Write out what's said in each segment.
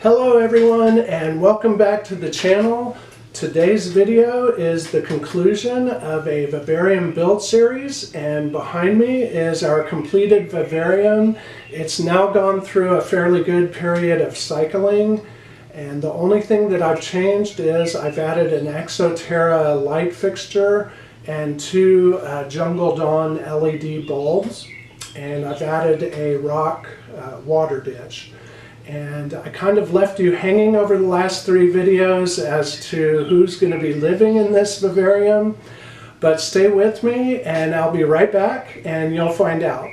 Hello everyone and welcome back to the channel. Today's video is the conclusion of a vivarium build series, and behind me is our completed vivarium. It's now gone through a fairly good period of cycling, and the only thing that I've changed is I've added an Exoterra light fixture and two Jungle Dawn LED bulbs, and I've added a rock water dish. And I kind of left you hanging over the last three videos as to who's going to be living in this vivarium. But stay with me and I'll be right back and you'll find out.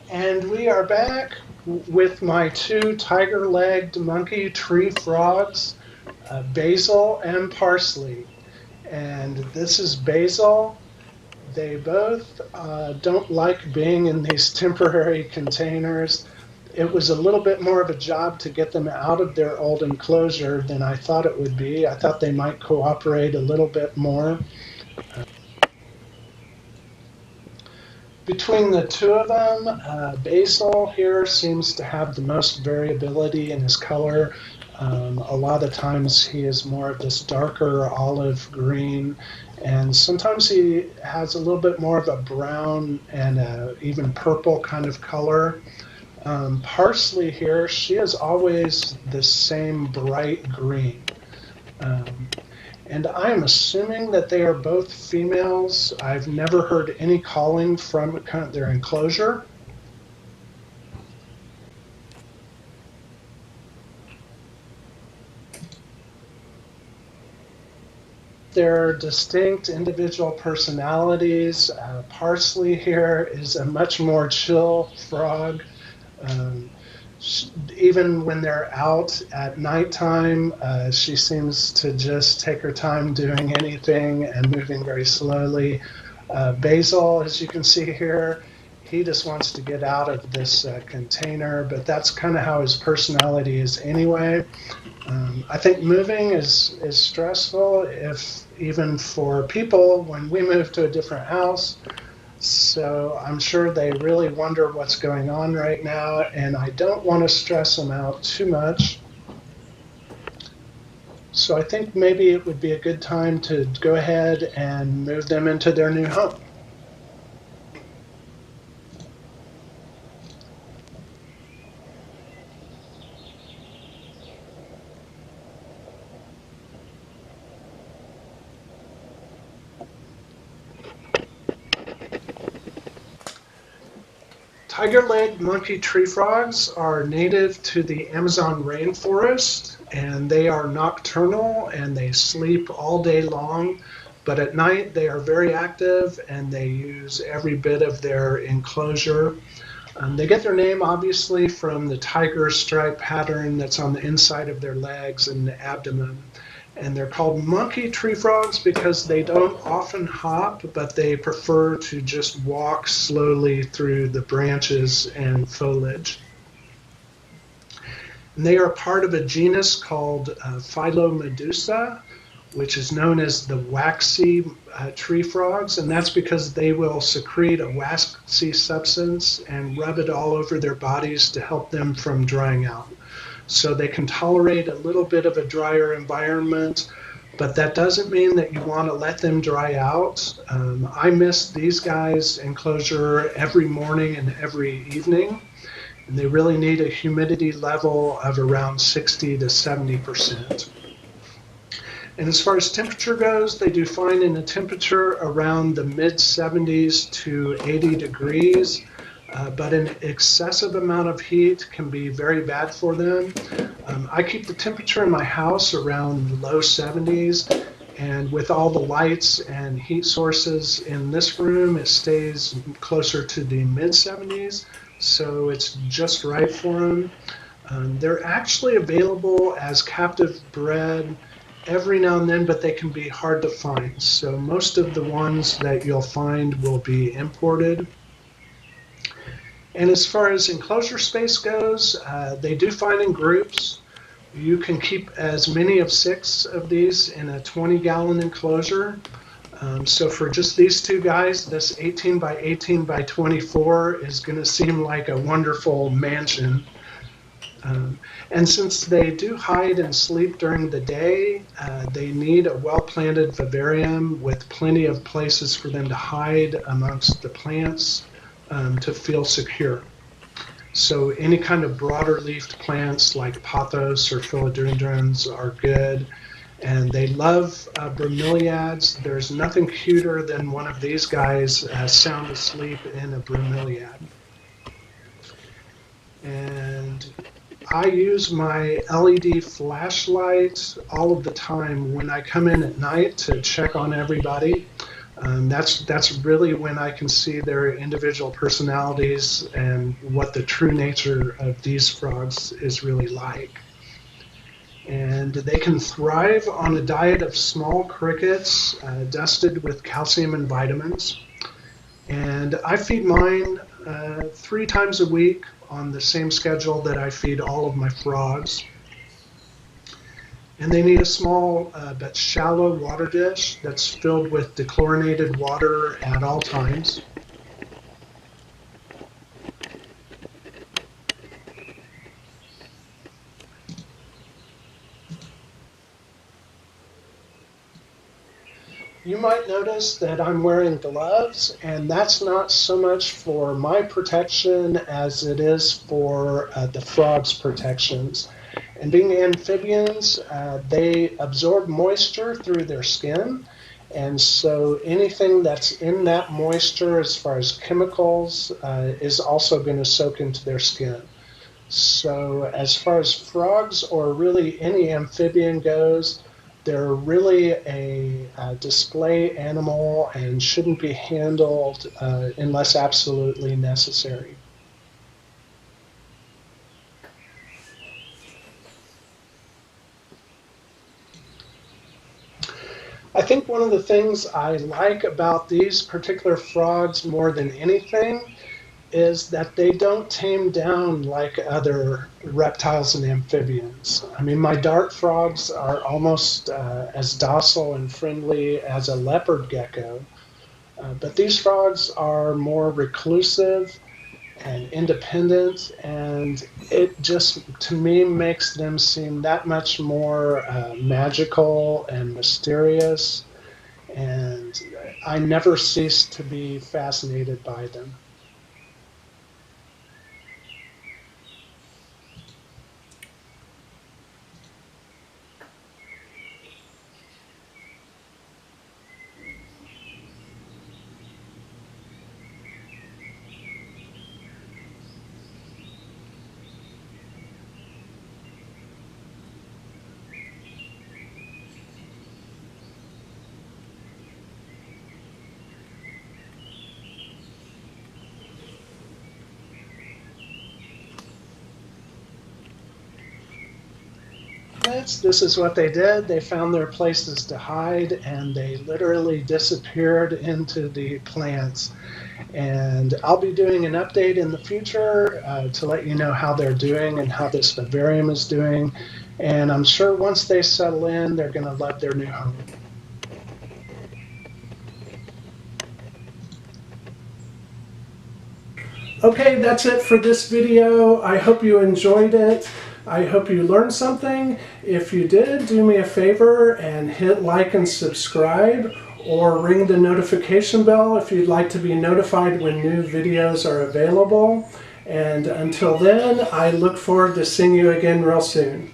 And we are back with my two tiger-legged monkey tree frogs, Basil and Parsley. And this is Basil. They both don't like being in these temporary containers. It was a little bit more of a job to get them out of their old enclosure than I thought it would be. I thought they might cooperate a little bit more. Between the two of them, Basil here seems to have the most variability in his color. A lot of times he is more of this darker olive green, and sometimes he has a little bit more of a brown and even purple kind of color. Parsley here, she is always the same bright green. And I am assuming that they are both females. I've never heard any calling from their enclosure. Their distinct individual personalities. Parsley here is a much more chill frog. Even when they're out at nighttime, she seems to just take her time doing anything and moving very slowly. Basil, as you can see here, he just wants to get out of this container, but that's kind of how his personality is anyway. I think moving is stressful, even for people when we move to a different house. So I'm sure they really wonder what's going on right now, and I don't want to stress them out too much. So I think maybe it would be a good time to go ahead and move them into their new home. Tiger-legged monkey tree frogs are native to the Amazon rainforest, and they are nocturnal and they sleep all day long, but at night they are very active and they use every bit of their enclosure. They get their name obviously from the tiger stripe pattern that's on the inside of their legs and the abdomen. And they're called monkey tree frogs because they don't often hop, but they prefer to just walk slowly through the branches and foliage. And they are part of a genus called Phylomedusa, which is known as the waxy tree frogs, and that's because they will secrete a waxy substance and rub it all over their bodies to help them from drying out. So they can tolerate a little bit of a drier environment, but that doesn't mean that you want to let them dry out. I mist these guys' enclosure every morning and every evening, and they really need a humidity level of around 60 to 70%. And as far as temperature goes, they do fine in a temperature around the mid 70s to 80 degrees, but an excessive amount of heat can be very bad for them. I keep the temperature in my house around low 70s, and with all the lights and heat sources in this room, it stays closer to the mid 70s, so it's just right for them. They're actually available as captive bred every now and then, but they can be hard to find. So most of the ones that you'll find will be imported. And as far as enclosure space goes, they do find in groups. You can keep as many of 6 of these in a 20-gallon enclosure. So for just these two guys, this 18 by 18 by 24 is going to seem like a wonderful mansion. And since they do hide and sleep during the day, they need a well-planted vivarium with plenty of places for them to hide amongst the plants to feel secure. So any kind of broader leafed plants like pothos or philodendrons are good. And they love bromeliads. There's nothing cuter than one of these guys sound asleep in a bromeliad. And I use my LED flashlight all of the time when I come in at night to check on everybody. That's really when I can see their individual personalities and what the true nature of these frogs is really like. And they can thrive on a diet of small crickets dusted with calcium and vitamins. And I feed mine 3 times a week on the same schedule that I feed all of my frogs. And they need a small but shallow water dish that's filled with dechlorinated water at all times. You might notice that I'm wearing gloves, and that's not so much for my protection as it is for the frogs' protections. And being amphibians, they absorb moisture through their skin, and so anything that's in that moisture as far as chemicals is also going to soak into their skin. So as far as frogs or really any amphibian goes, they're really a display animal and shouldn't be handled unless absolutely necessary. I think one of the things I like about these particular frogs more than anything is that they don't tame down like other reptiles and amphibians. I mean, my dart frogs are almost as docile and friendly as a leopard gecko, but these frogs are more reclusive and independent, and it just, to me, makes them seem that much more magical and mysterious, and I never cease to be fascinated by them. This is what they did. They found their places to hide, and they literally disappeared into the plants. And I'll be doing an update in the future to let you know how they're doing and how this vivarium is doing. And I'm sure once they settle in, they're going to love their new home. Okay, that's it for this video. I hope you enjoyed it. I hope you learned something. If you did, do me a favor and hit like and subscribe, or ring the notification bell if you'd like to be notified when new videos are available. And until then, I look forward to seeing you again real soon.